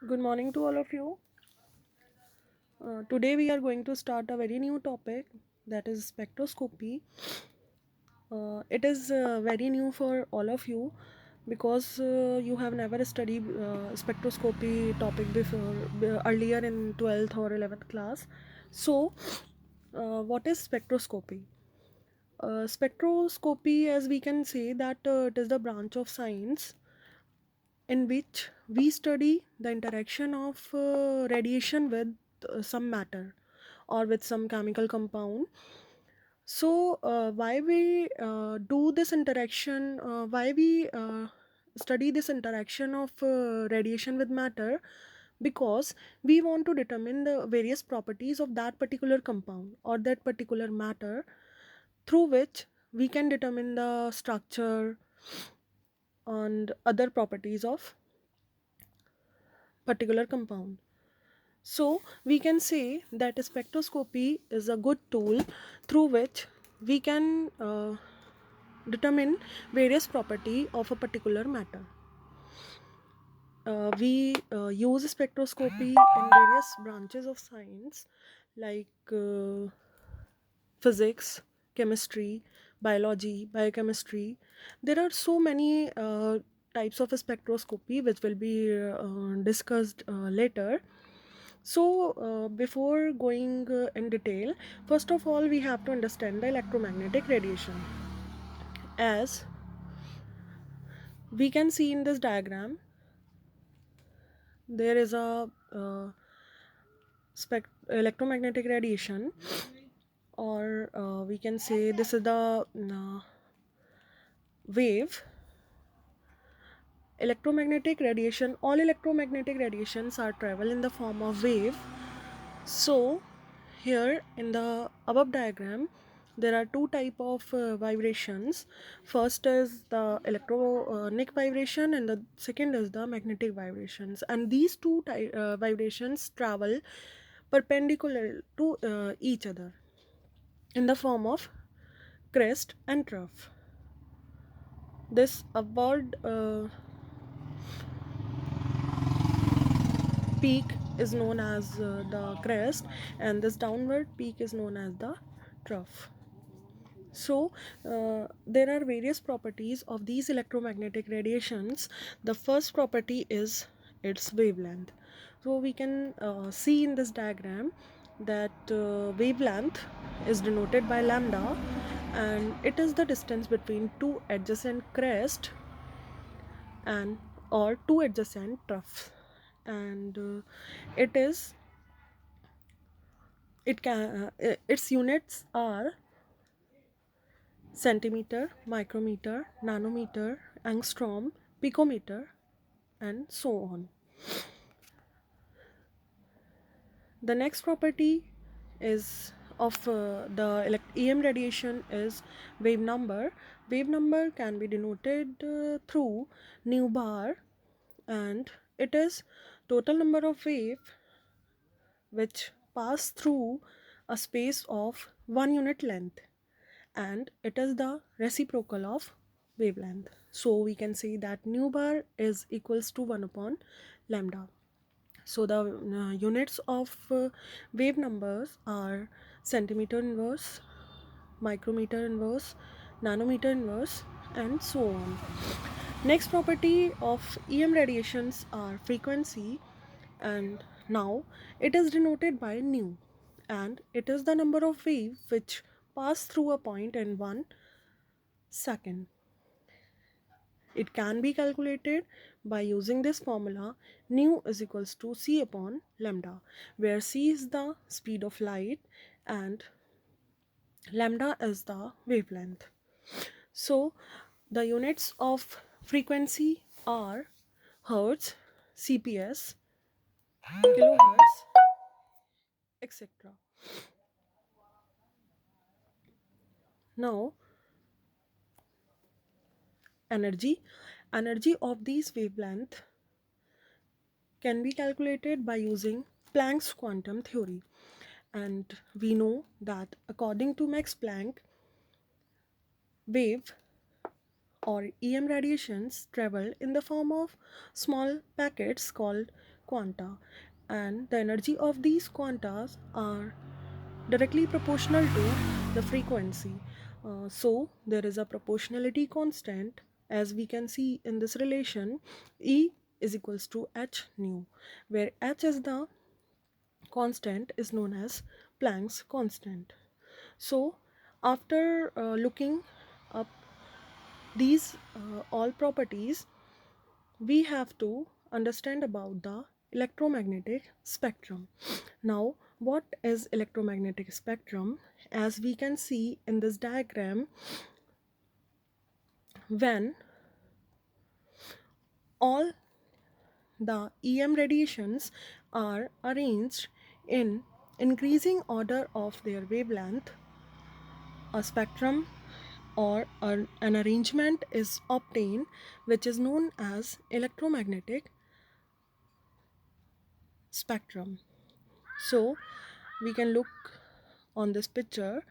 Good morning to all of you. Today we are going to start a very new topic, that is spectroscopy. It is very new for all of you because you have never studied spectroscopy topic before earlier in 12th or 11th class. So, what is spectroscopy? Spectroscopy, as we can say, that it is the branch of science in which we study the interaction of radiation with some matter or with some chemical compound. So why we do this interaction, why we study this interaction of radiation with matter? Because we want to determine the various properties of that particular compound or that particular matter, through which we can determine the structure and other properties of particular compound. So we can say that spectroscopy is a good tool through which we can determine various property of a particular matter. We use spectroscopy in various branches of science like physics, chemistry, biology, biochemistry. There are so many types of spectroscopy which will be discussed later. So, before going in detail, first of all, we have to understand the electromagnetic radiation. As we can see in this diagram, there is a electromagnetic radiation, or we can say this is the wave. Electromagnetic radiation, all electromagnetic radiations are travel in the form of wave. So here in the above diagram there are two type of vibrations. First is the electronic vibration and the second is the magnetic vibrations, and these two vibrations travel perpendicular to each other in the form of crest and trough. This upward peak is known as the crest, and this downward peak is known as the trough. So there are various properties of these electromagnetic radiations. The first property is its wavelength. So we can see in this diagram that wavelength is denoted by lambda, and it is the distance between two adjacent crests and or two adjacent troughs, and its units are centimeter, micrometer, nanometer, angstrom, picometer, and so on. The next property is of the EM radiation is wave number. Wave number can be denoted through nu bar, and it is total number of wave which pass through a space of 1 unit length, and it is the reciprocal of wavelength. So we can say that nu bar is equals to 1 upon lambda. So the units of wave numbers are centimeter inverse, micrometer inverse, nanometer inverse, and so on. Next property of EM radiations are frequency, and now it is denoted by nu, and it is the number of wave which pass through a point in 1 second. It can be calculated by using this formula: nu is equals to c upon lambda, where c is the speed of light and lambda is the wavelength. So the units of frequency are hertz, cps, kilohertz, etc. Now energy of these wavelength can be calculated by using Planck's quantum theory. And we know that according to Max Planck, wave or EM radiations travel in the form of small packets called quanta, and the energy of these quantas are directly proportional to the frequency. So there is a proportionality constant, as we can see in this relation. E is equals to h nu, where h is the constant is known as Planck's constant. So after looking up these all properties, we have to understand about the electromagnetic spectrum. Now, what is electromagnetic spectrum? As we can see in this diagram, when all the EM radiations are arranged in increasing order of their wavelength, a spectrum or an arrangement is obtained which is known as electromagnetic spectrum. So we can look on this picture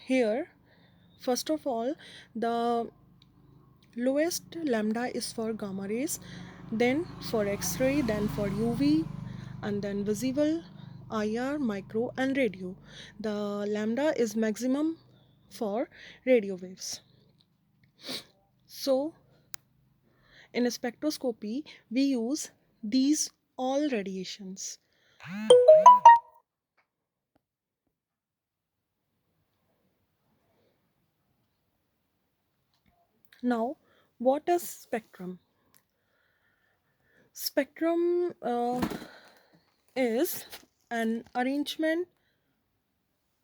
here. First of all, the lowest lambda is for gamma rays, then for X-ray, then for UV, and then visible, IR, micro, and radio. The lambda is maximum for radio waves. So in a spectroscopy, we use these all radiations. Now, what is spectrum? Spectrum is an arrangement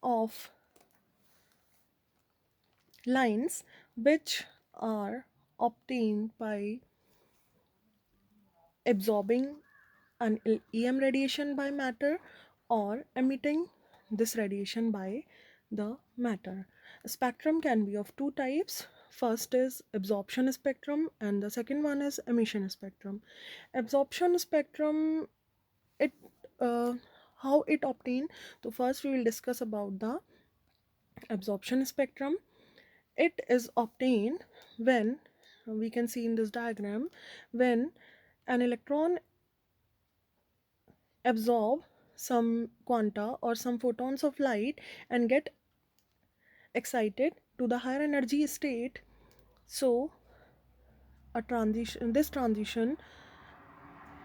of lines which are obtained by absorbing an EM radiation by matter or emitting this radiation by the matter. A spectrum can be of two types. First is absorption spectrum and the second one is emission spectrum. Absorption spectrum, it how it obtained. So first we will discuss about the absorption spectrum. It is obtained when, we can see in this diagram, when an electron absorb some quanta or some photons of light and get excited to the higher energy state. So a transition, this transition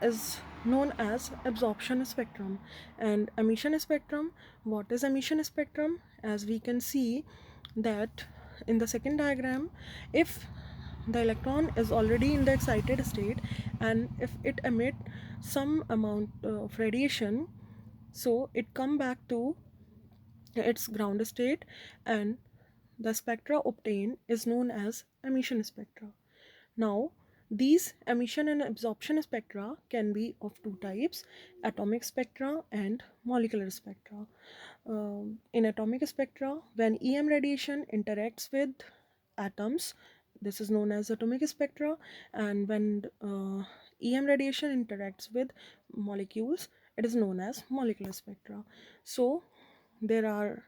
is known as absorption spectrum. And emission spectrum, what is emission spectrum? As we can see that in the second diagram, if the electron is already in the excited state and if it emit some amount of radiation, so it come back to its ground state, and the spectra obtained is known as emission spectra. Now, these emission and absorption spectra can be of two types: atomic spectra and molecular spectra. In atomic spectra, when EM radiation interacts with atoms, this is known as atomic spectra, and when EM radiation interacts with molecules, it is known as molecular spectra. So there are,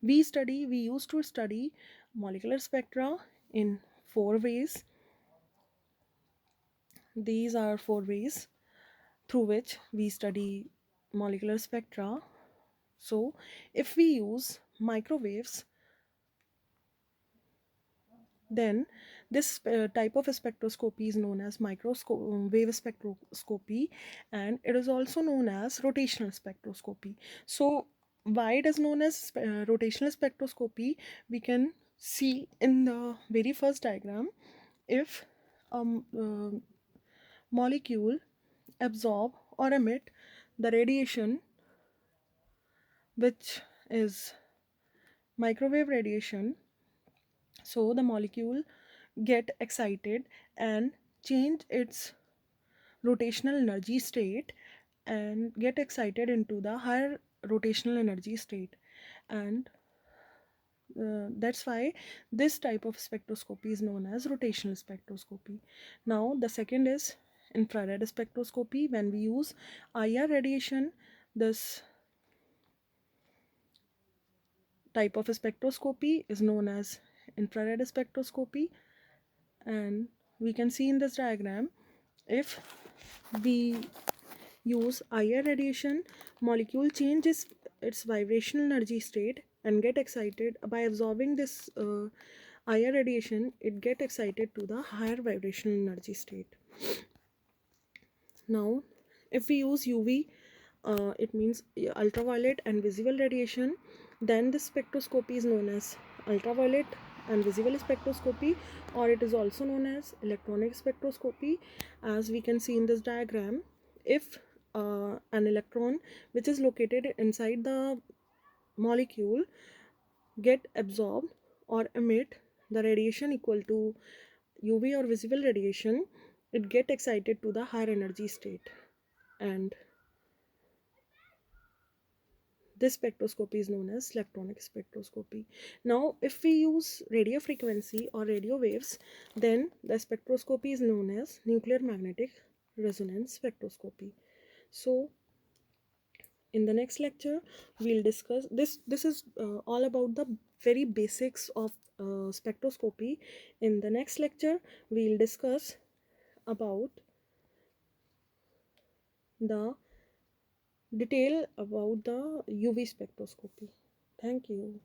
we used to study molecular spectra in four ways. These are four ways through which we study molecular spectra. So if we use microwaves, then this type of spectroscopy is known as wave spectroscopy, and it is also known as rotational spectroscopy. So why it is known as rotational spectroscopy, we can see in the very first diagram. If a molecule absorb or emit the radiation which is microwave radiation, so the molecule get excited and change its rotational energy state and get excited into the higher rotational energy state, and that's why this type of spectroscopy is known as rotational spectroscopy. Now the second is infrared spectroscopy. When we use IR radiation, this type of spectroscopy is known as infrared spectroscopy. And we can see in this diagram, if we use IR radiation, molecule changes its vibrational energy state and get excited by absorbing this IR radiation. It get excited to the higher vibrational energy state. Now, if we use UV, it means ultraviolet and visible radiation, then the spectroscopy is known as ultraviolet and visible spectroscopy, or it is also known as electronic spectroscopy. As we can see in this diagram, if an electron which is located inside the molecule get absorbed or emit the radiation equal to UV or visible radiation, it get excited to the higher energy state, and this spectroscopy is known as electronic spectroscopy. Now, if we use radio frequency or radio waves, then the spectroscopy is known as nuclear magnetic resonance spectroscopy. So, in the next lecture, we'll discuss this. This is all about the very basics of spectroscopy. In the next lecture, we'll discuss about the detail about the UV spectroscopy. Thank you.